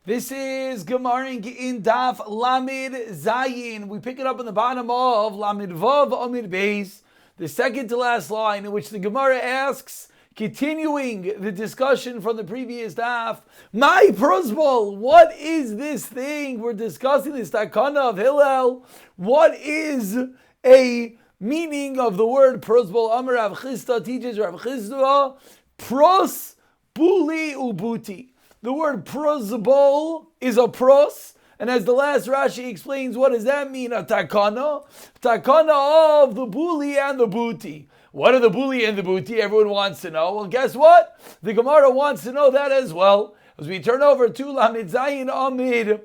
This is Gemara in Daf Lamid Zayin. We pick it up in the bottom of Lamid Vav Amid Beis, the second to last line, in which the Gemara asks, continuing the discussion from the previous Daf, my prosbol, what is this thing? We're discussing this takana of Hillel. What is a meaning of the word prosbol? Amar Rav Chisda teaches Rav Chisda, pros, buli, ubuti. The word prosbol is a pros, and as the last Rashi explains, what does that mean? A takana? Takana of the buli and the booty. What are the buli and the booty? Everyone wants to know. Well, guess what? The Gemara wants to know that as well. As we turn over to Lamid Zayin Amid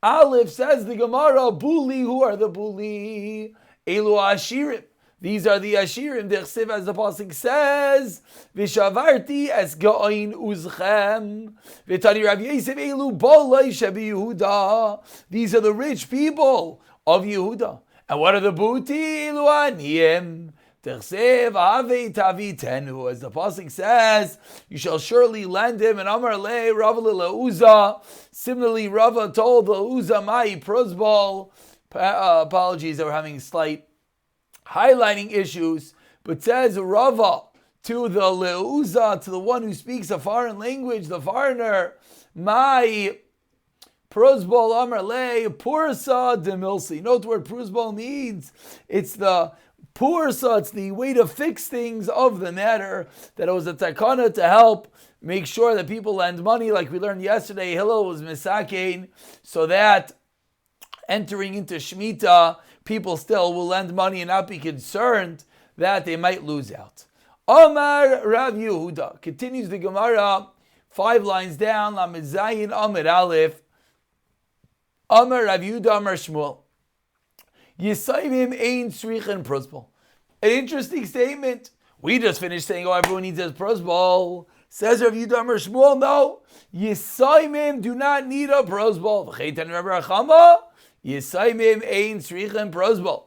Aleph, says the Gemara, buli, who are the buli? Elu Ashirim. These are the Ashirim, Dechsiv, as the Pasuk says, Vishavarti es ga'oin uzchem, V'tani Rav Yosef elu bolai shebi Yehuda. These are the rich people of Yehuda. And what are the booty? Elu aniyim. Dechsiv ave tavitenu. As the Pasuk says, you shall surely lend him. And Amar le Rava le'uza. Similarly, Rava told the Uza mai prosbol. Apologies that we're having slight highlighting issues, but says Rava to the Leuza, to the one who speaks a foreign language, the foreigner, my prosbol amar le pursa de milsi. Note what prosbol means. It's the pursa, it's the way to fix things of the matter, that it was a takana to help make sure that people lend money, like we learned yesterday. Hillel was misakein, so that entering into Shemitah, people still will lend money and not be concerned that they might lose out. Omar Rav Yehuda, continues the Gemara, 5 lines down, Lamed Zayin Amid Aleph. Omar Rav Yehuda Amar Shmuel, Yisayim ein tzrichen prosbol. An interesting statement. We just finished saying, oh, everyone needs a prosbol. Says Rav Yehuda Amar Shmuel, no, Yisayim do not need a prosbol. V'cheitan Rabbi Rachama, Yisayim ein tzrichen prosbol.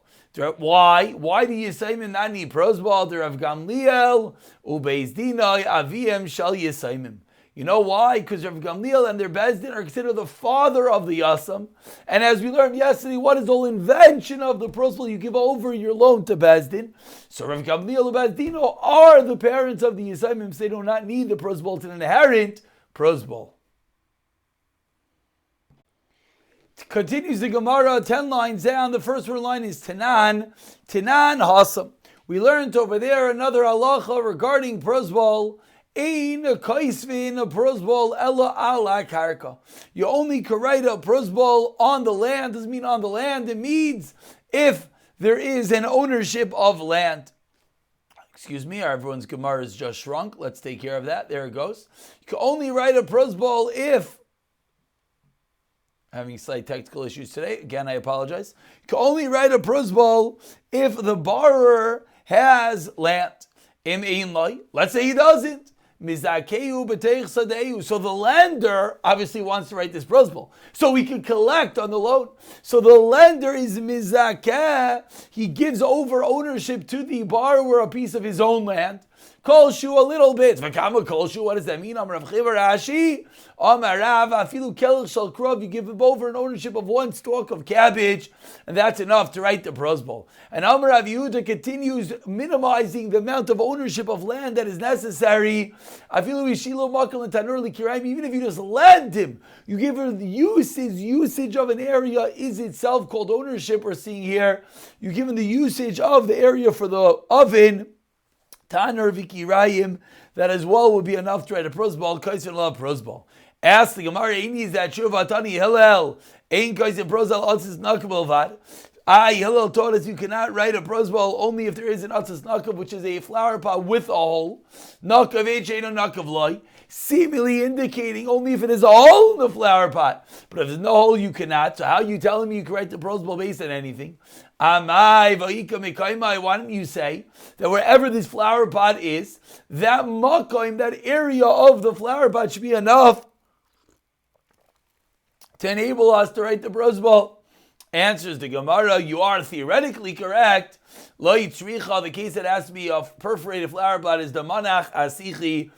Why? Why do Yisayim not need prosbol? The Rav Gamliel ubeis dinai aviem shal Yisayim. You know why? Because Rav Gamliel and their Bezdin are considered the father of the Yasam. And as we learned yesterday, what is the whole invention of the prosbol? You give over your loan to Bezdin. So Rav Gamliel and Bezdino are the parents of the Yisayim, so they do not need the prosbol to inherit prosbol. Continues the Gemara, 10 lines down. The first line is Tanan Hasam. We learned over there another halacha regarding prosbol. Ein kaisvin a prosbol ella ala karka. You only can write a prosbol on the land. Doesn't mean on the land. It means if there is an ownership of land. Excuse me, everyone's Gemara is just shrunk. Let's take care of that. There it goes. You can only write a prosbol if, having slight technical issues today. Again, I apologize. You can only write a prosbol if the borrower has land. Let's say he doesn't. So the lender obviously wants to write this prosbol, so we can collect on the loan. So the lender is mizakeh. He gives over ownership to the borrower a piece of his own land. Kolshu a little bit. Kolshu, what does that mean? Amar Rav Chiva Rashi. Amar Rav afilu kelach shel krov. You give him over an ownership of one stalk of cabbage, and that's enough to write the prosbol. And Amar Rav Yehuda continues minimizing the amount of ownership of land that is necessary. Afilu ishilo makal and tanur likirayim. Even if you just lend him, you give her the usage of an area is itself called ownership. We're seeing here, you give him the usage of the area for the oven. Tanur vikirayim, that as well would be enough to write a prosbol. Kaiser love prosbol. Ask the Gemara, is that true? Vatani Hillel, ain kaiser prosbol atzis nakabel vad. Hillel taught us you cannot write a prosbol only if there is an atzis nakav, which is a flower pot with a hole. Nakav echeino nakav loy, seemingly indicating only if it is a hole in the flower pot. But if there's no hole, you cannot. So how are you telling me you can write the prosbol based on anything? Why don't you say that wherever this flower pot is, that makom, that area of the flower pot should be enough to enable us to write the prosbol? Answers the Gemara, you are theoretically correct. Lo yitzricha, the case that has to be a perforated flower pot is the manach asichi,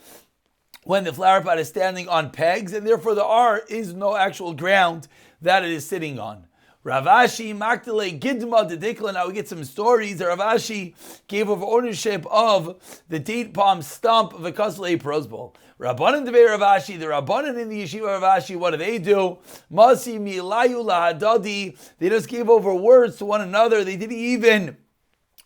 when the flower pot is standing on pegs, and therefore there is no actual ground that it is sitting on. Rav Ashi Maktale Gidma Dedikla. Now we get some stories. Rav Ashi gave over ownership of the date palm stump of a Kasle Prosbol. Rabbanan Devei Rav Ashi, the Rabbanan in the yeshiva of Rav Ashi, what do? Masi Milayu Lahadadi. They just gave over words to one another. They didn't even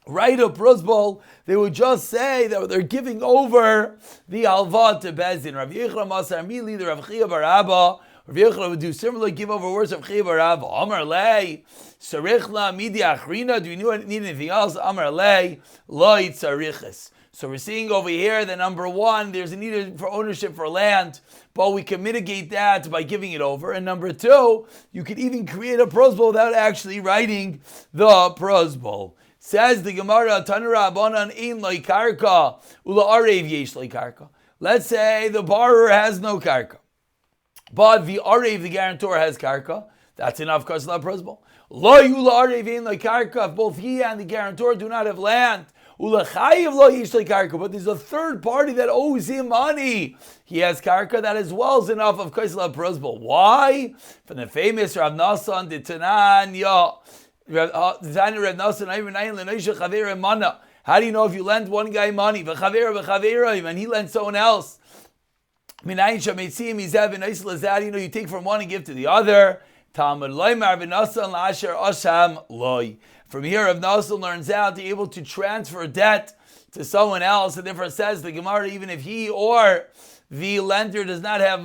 write a prosbol. They would just say that they're giving over the halva to Bezdin. Rav Yechra Masar Mili, the Rav Chia Bar Abba. Rav Yechra would do similarly, give over words of Chia Bar Abba. Amar Lei, Sarichla Midi Achrina. Do you need anything else? Amar Lei, Loi Tzariches. So we're seeing over here that number one, there's a need for ownership for land, but we can mitigate that by giving it over. And number two, you could even create a prosbol without actually writing the prosbol. Says the Gemara, Tanura Abanan ein loy karka, ula arev yesh loy karka. Let's say the borrower has no karka, but the arev, the guarantor, has karka. That's enough kasla prosbol. Loy ula arev ein loy karka. If both he and the guarantor do not have land, ula chayiv lo yesh loy karka. But there's a third party that owes him money. He has karka. That as well is enough of kasla prosbol. Why? From the famous Rav Nasan de Tananya. How do you know if you lend one guy money and he lends someone else? How do you know you take from one and give to the other? From here, Rav Nasan learns out to be able to transfer debt to someone else, and therefore says the Gemara, even if he or the lender does not have,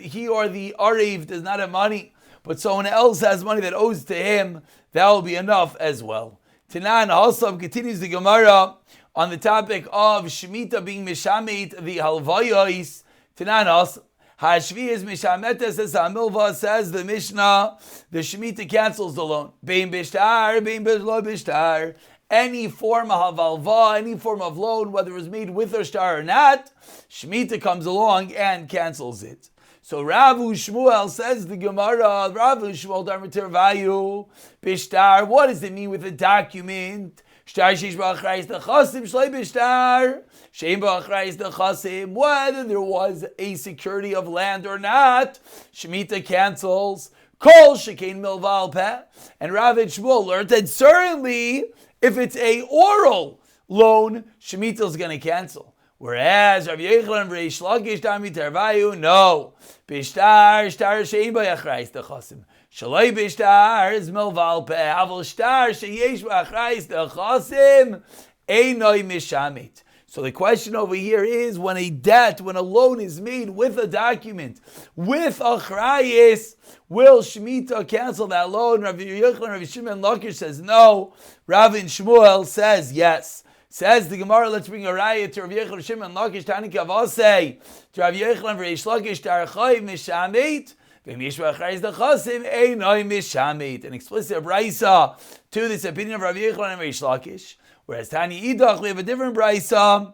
he or the arev does not have money, but someone else has money that owes to him, that will be enough as well. Tanan Hasam continues the Gemara on the topic of Shemitah being Mishamit, the Halvayos. Tanan Hasam. Hashvi is Mishametes, says Hamilva, says the Mishnah, the Shemitah cancels the loan. Bein Bishtar, Bein Bishlo Bishtar. Any form of halva, any form of loan, whether it was made with or star or not, Shemitah comes along and cancels it. So Ravu Shmuel says the Gemara, Ravu Shmuel Darmatir Vayu, Bishtar, what does it mean with a document? Shtar Sheish Ba'achrais the Chasim, Shlei Bishtar, Shein Ba'achrais the Chasim, whether there was a security of land or not, Shemitah cancels. Kol Shekein Milval Peh. And Rav Shmuel learned that certainly if it's a oral loan, Shemitah is going to cancel. Whereas Rav Yochanan Reish Lakish Dami Tervayu, no. Bishtar, Shtar Shein Ba'achrais the Chasim. Shaloi Bishtar is Milval Peh. Aval Shtar Sheyesh Ba'achrais the Chasim. Einoi Mishamit. So the question over here is when a loan is made with a document, with achrayis, will Shemitah cancel that loan? Rav Yochanan, Rav Shimon Lakish says no. Rav Shmuel says yes. Says the Gemara, let's bring a raya to Rav Yochanan, Shimon Lakish, Tani Kavasei, to Rav Yochanan, Reish Lakish, Tarachai Mishamit, V'mishva Achrayis the Chasim, Einoi Mishamit. An explicit brisa to this opinion of Rav Yochanan and Reish Lakish. Whereas Tani Idach, we have a different brisa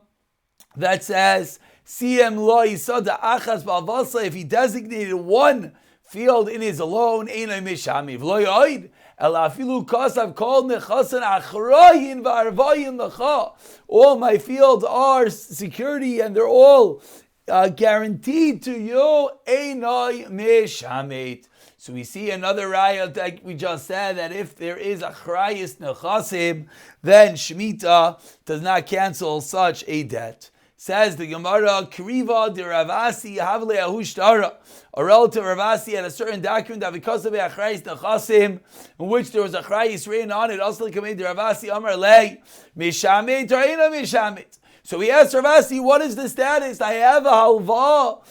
that says, Siem lo yisada achas ba'avasa, if he designated one field in his alone, Einoi Mishamit. V'lo yoid, Ela afilu kasav kol nechasan achrayin v'arvayin lecha. All my fields are security and they're all guaranteed to you. Einoi Mishamit. So we see another raya that we just said that if there is achrayis nechasim, then Shemitah does not cancel such a debt. Says the Gemara, Kriva de Ravasi Havle Ahushtara. A relative Ravasi had a certain document that because of achrayis nechasim, in which there was achrayis written on it. Also, commanded Ravasi Amar Lei Mishamit or Eina Mishamit. So he asked Ravasi, what is the status? I have a halva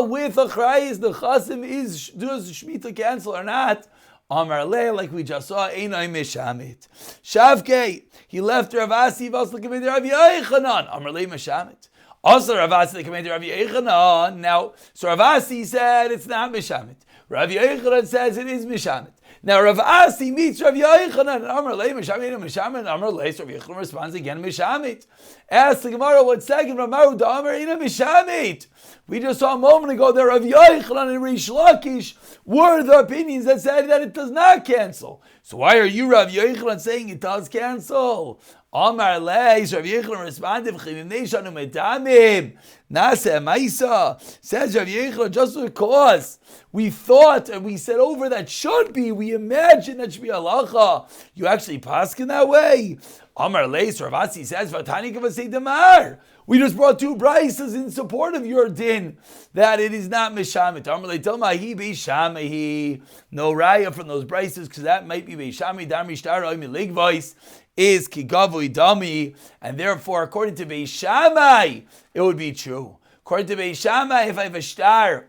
with achrayis nechasim. Does Shemitah cancel or not? Amar Le, like we just saw, Einoi Mishamit. Shavkei, he left Ravasi, Vasla Kamei Rav Yochanan. Amar Le Mishamit. Also Ravasi Kamei Rav Yochanan. Now, so Ravasi said it's not Mishamit. Rav Yochanan says it is Mishamit. Now Rav Asi meets Rav Yochanan and Amar Le Mishamit and Mishamit and Amar Le. So Rav Yochanan responds again Mishamit. Ask the Gemara 1 second. Ramaru da Amar Ina Mishamit. We just saw a moment ago that Rav Yochanan and Reish Lakish were the opinions that said that it does not cancel. So why are you, Rav Yochanan, saying it does cancel? Amar Leis, Rav Yechon responded, Chiluneshanu medamim, Nasa Maisa. Says Rav Yechon, just because we thought and we said over that should be, we imagine that should be halacha. You actually paskin that way. Amar Leis, Rav Asi says, Vatani kavasei damar. We just brought two brises in support of your din that it is not mishamit. Amar Leis, tell mahi beishamahi. No raya from those brises because that might be beishami dam rishtar oimi ligvois. Is kigavui dami, and therefore, according to Beis Shammai, it would be true. According to Beis Shammai, if I have a star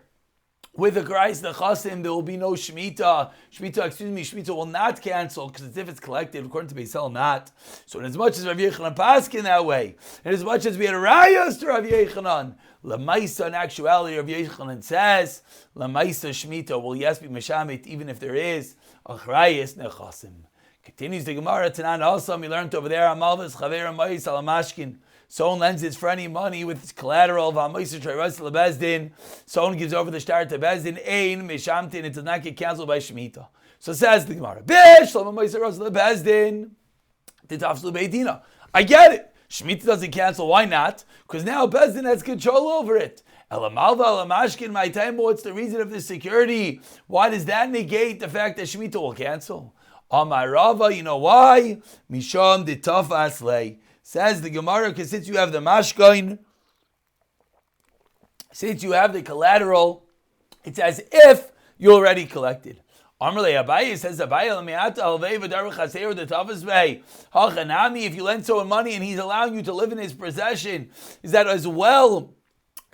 with a Kreis Nechasim, there will be no Shemitah. Shemitah will not cancel, because if it's collected, according to Beis Hillel, not. So in as much as Rav Yechanan paskin that way, and as much as we had rayos to Rav Yechanan, Lamaisa, in actuality, Rav Yechanan says, Lamaisa Shemitah will yes be Meshamit, even if there is a Kreis Nechasim. Continues the Gemara, Tanan also, we learned over there, Amalvis, Chaver, Amayis, Alamashkin. Someone lends his friend money with his collateral, V'amayis, Trayras, Lebezdin. Someone gives over the star to Bezdin, Ein, Meshamtin, it does not get cancelled by Shemitah. So says the Gemara, Bish, Amayis, Lebezdin, Titafslu Beidina. I get it. Shemitah doesn't cancel, why not? Because now Bezdin has control over it. Elamalva, Elamashkin, my time, what's the reason of this security? Why does that negate the fact that Shemitah will cancel? Amar Rava, you know why? Misham de Tafas Lei. Says the Gemara, because since you have the mashkoin, since you have the collateral, it's as if you already collected. Amar Le Abaye says Abaye Lamiata Alvei V'Daruch Haseir de Tafas Lei. Hachanami, if you lend someone money and he's allowing you to live in his possession, is that as well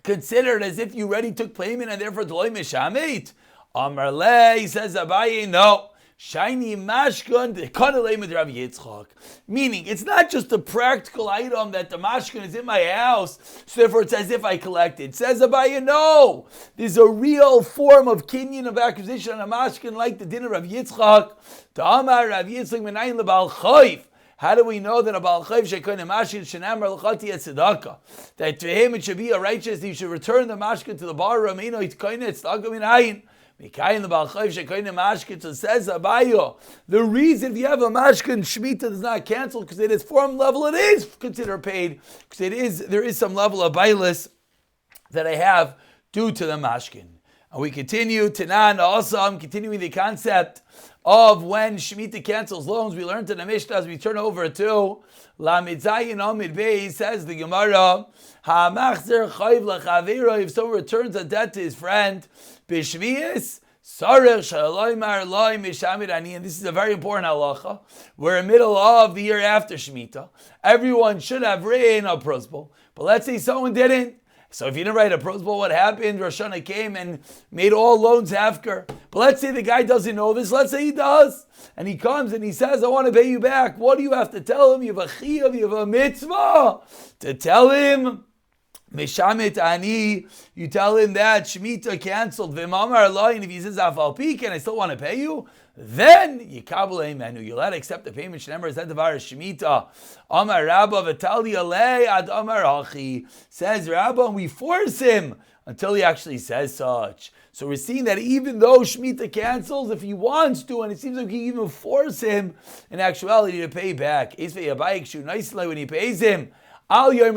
considered as if you already took payment and therefore Doloi Mishamit? Amar Le says Abaye, no. Shiny mashkun the kanalei with Rav Yitzchak. Meaning, it's not just a practical item that the mashkun is in my house, so therefore it's as if I collected. Says Abaye, no. There's a real form of kinyan of acquisition on a mashkun like the din of Rav Yitzchak. Ta'amar Rav Yitzchak menayin lebal chayv. How do we know that a Baal Chayv shekoin a mashkin shenamar l'chati et tzedakah? That to him it should be a righteous, he should return the mashkin to the bar, ramino itkoin et tzedakah minayin. So says Abayo, the reason if you have a mashkin, Shemitah does not cancel because it is form level, it is considered paid because there is some level of bailus that I have due to the mashkin. And we continue, Tanan also, I'm continuing the concept of when Shemitah cancels loans. We learned in the Mishnah as we turn over to Lamed Zayin Amid Bey, says the Gemara, Ha'machzer chayv l'chaviro, if someone returns a debt to his friend, Bishvius, Sarech Shaloimar Loi Mishamid Ani, and this is a very important halacha. We're in the middle of the year after Shemitah. Everyone should have written a prosbol, but let's say someone didn't. So if you didn't write a prosbol, what happened? Rosh Hashanah came and made all loans after. But let's say the guy doesn't know this. Let's say he does. And he comes and he says, I want to pay you back. What do you have to tell him? You have a chiyuv, you have a mitzvah to tell him. Meshamit ani, you tell him that Shemitah canceled. V'mamar Allah, and if he says Afal Pi, can I still want to pay you? Then Yikabel Eimenu, you'll let accept the payment. Shnemer is that devar Shemitah. Amar Rabba v'tali alei ad Amar Hachi, says Rabba, and we force him until he actually says such. So we're seeing that even though Shemitah cancels, if he wants to, and it seems like he even force him in actuality to pay back. When he pays him. If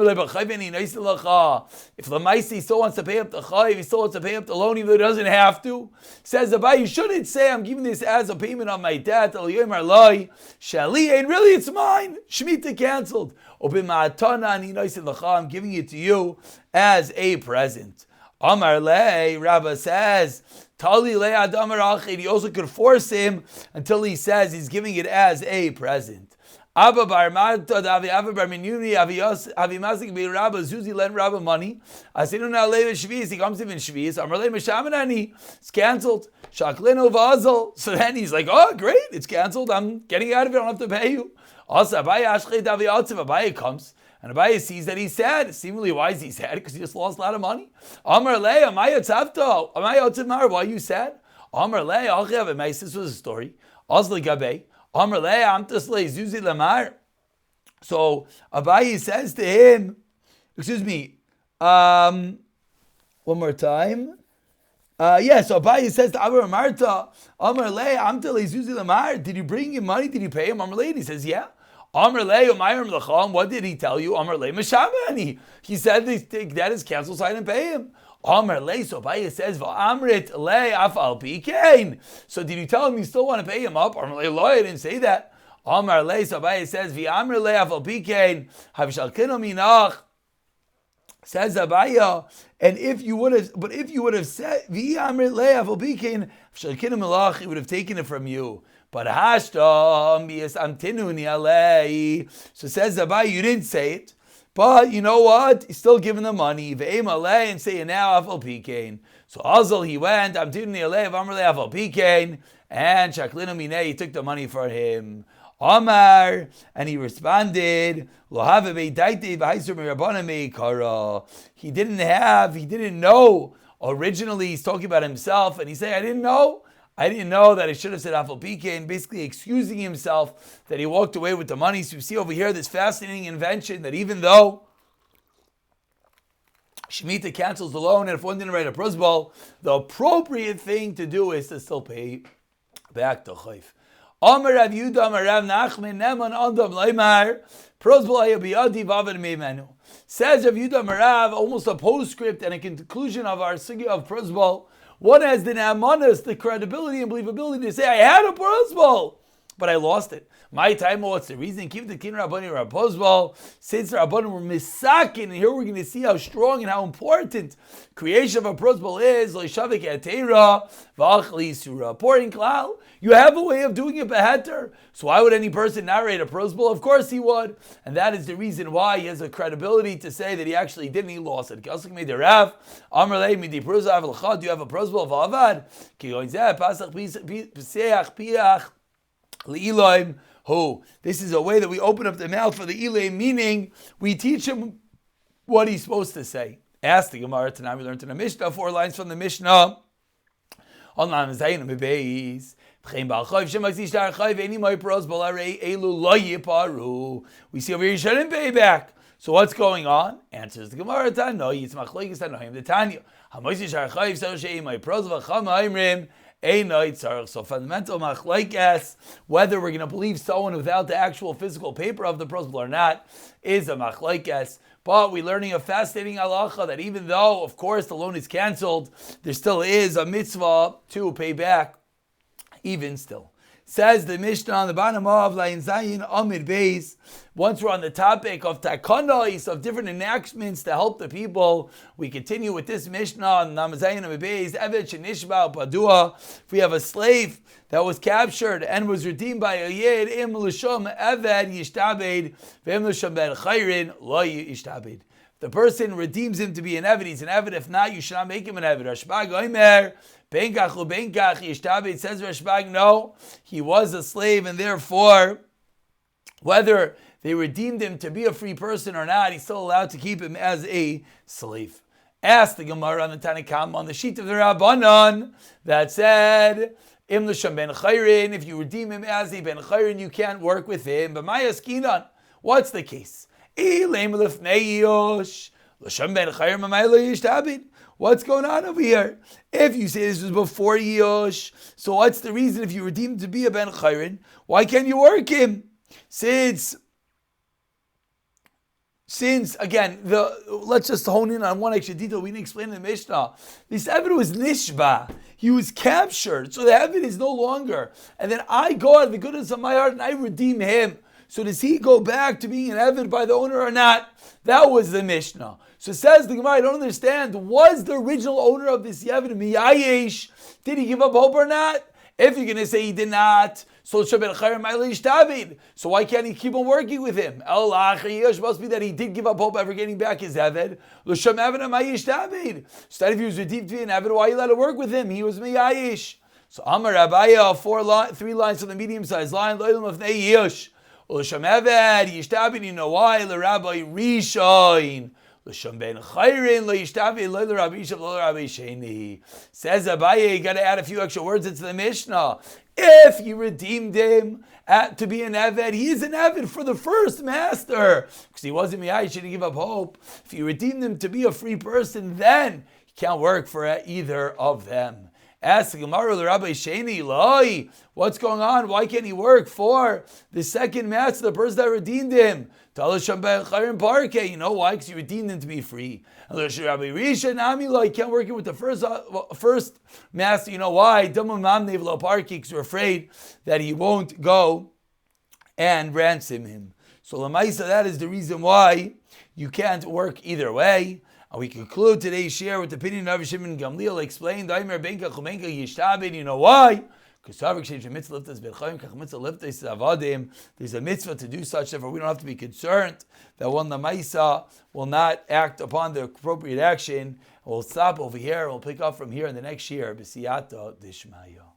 Lamaisi still wants to pay up the chayv, he still wants to pay up the loan, even though he doesn't have to, says Abai, you shouldn't say, I'm giving this as a payment on my debt. And really it's mine. Shemitah canceled. I'm giving it to you as a present. Amar Le, Rabba says, Tali Le Adamar Achid, he also could force him until he says he's giving it as a present. Abba bar Marta, Abba bar Minuni, Avi Mazik be Rabba, Zuzi lent Rabba money. Asinu now Leva Shviz, he comes to him in Shviz. Amar Le Meshamanani, it's cancelled. Shaklino Vazel. So then he's like, oh, great, it's cancelled. I'm getting out of it, I don't have to pay you. Also, Abaye Ashchet Avi Atziv, Abaye comes. And Abaye sees that he's sad. Seemingly, why is he sad? Because he just lost a lot of money. Amar Le, Amaya Tzavto, Amaya Otzimar, why are you sad? Amar Le, Achav, this was a story. Ozli Gabe. Amar Le, Amtasle, Zuzi Lamar. So Abaye says to him, excuse me, one more time. So Abaye says to Abba Marta, Amar Le, Amtasle, Zuzi Lamar, did you bring him money? Did you pay him? Amar Le, and he says, yeah. Amar le umayim lacham. What did he tell you? Amar le mashamani. He said that is cancel, so I didn't pay him. Amar le. So Abaye says va'amrit le afal pikein. So did you tell him you still want to pay him up? Amar le lo. I didn't say that. Amar le. So Abaye says va'amrit le afal pikein havshalkinu minach. Says Abaye, and if you would have said v'amrit le afal pikein havshalkinu minach, he would have taken it from you. But hashtam yes amtinuni alei. So says Abaye, you didn't say it, but you know what? He's still giving the money. Ve'em alei, and say now afal pikein. So Azal he went amtinuni alei v'amrle afal pikein, and shaklinu minei, he took the money for him. Amar, and he responded, Lo have beitaiti v'haisur mirabana meikara. He didn't know. Originally, he's talking about himself, and he said, I didn't know that I should have said Afal Pikein, basically excusing himself that he walked away with the money. So you see over here this fascinating invention that even though Shemitah cancels the loan, and if one didn't write a prosbol, the appropriate thing to do is to still pay back the chayv. Amar Rav Yehuda, Amar Rav Nachman, Neman Adam Leimar, prosbol ayabiyadi vavad meimenu. Says Rav Yehuda Amar Rav, almost a postscript and a conclusion of our sugya of prosbol. One has the na'amanas, the credibility and believability to say, I had a prosbol, but I lost it. My time, what's the reason? Keep the kin Rabbani Rabbozbal. Since the Rabbanim were misakin, and here we're going to see how strong and how important creation of a prosbal is. Loishavik atera v'achli surah. Pouring klal. You have a way of doing it beheter. So why would any person narrate a prosbal? Of course he would, and that is the reason why he has a credibility to say that he actually didn't. He lost it. Kasik made the Rav. Amar lei midi pruza avlchad. Do you have a prosbal of avad? Ki goizeh pasach piseach piach li'iloim. This is a way that we open up the mouth for the Ilay, meaning we teach him what he's supposed to say. Ask the Gemara tonight. We learned in the Mishnah 4 lines from the Mishnah. We see over here you shouldn't pay back. So what's going on? Answers the Gemara Tanoy. It's machlokes Tanoim the Tanya. So fundamental machlokes, whether we're going to believe someone without the actual physical paper of the prosbal or not, is a machlokes. But we're learning a fascinating halacha that even though, of course, the loan is canceled, there still is a mitzvah to pay back, even still. Says the Mishnah on the bottom of Lain Zayin Amid Beis. Once we're on the topic of takanais, of different enactments to help the people, we continue with this Mishnah on Namazayin Amid Beis. Evet Shenishba Padua. If we have a slave that was captured and was redeemed by a yid, Im L'shom Evet Yishtabed, V'im L'shom Ben Chayrin Lo Yishtabed. The person redeems him to be an Evet, he's an Evet. If not, you should not make him an Evet. Rashbag Omer. Benkach ubenkach yishtabed. Says Rashbag, no, he was a slave, and therefore, whether they redeemed him to be a free person or not, he's still allowed to keep him as a slave. Ask the Gemara on the Tanakam on the sheet of the Rabbanon that said, Im l'sham ben chayrin, if you redeem him as a ben chayrin, you can't work with him. But my askinan, what's the case? Ilem lefnei yosh l'sham ben chayrin mamaylo yishtabed. What's going on over here? If you say this was before Yosh, so what's the reason if you redeem him to be a Ben Chayrin? Why can't you work him? Since again, let's just hone in on one extra detail we didn't explain in the Mishnah. This Eved was Nishba. He was captured. So the Eved is no longer. And then I go out of the goodness of my heart and I redeem him. So does he go back to being an Eved by the owner or not? That was the Mishnah. So says the Gemara, I don't understand. Was the original owner of this Yeved Miyayesh? Did he give up hope or not? If you're going to say he did not, so why can't he keep on working with him? Must be that he did give up hope ever getting back his Eved. So if he was redeemed to be an Eved, why you let him work with him? He was Miyayesh. So Amar Rabaya, 3 lines from the medium-sized line. You know why? Rabbi Rishon. Says Abaye, you got to add a few extra words into the Mishnah. If you redeemed him to be an Eved, he is an Eved for the first master. Because he wasn't Miyai, he shouldn't give up hope. If you redeemed him to be a free person, then he can't work for either of them. Ask the Gemara, the Rabbi Sheni, Loi, what's going on? Why can't he work for the second master, the person that redeemed him? You know why? Because you redeemed him to be free. Rabbi Risha Nami, Loi, can't work with the first master. You know why? Because you're afraid that he won't go and ransom him. So Lamaisa, that is the reason why you can't work either way. And we conclude today's share with the opinion of Shimon Gamliel explained. You know why? Because there's a mitzvah to do such, therefore we don't have to be concerned that one Lamaisa will not act upon the appropriate action. We'll stop over here, we'll pick up from here in the next year. B'siyata Dishmaya.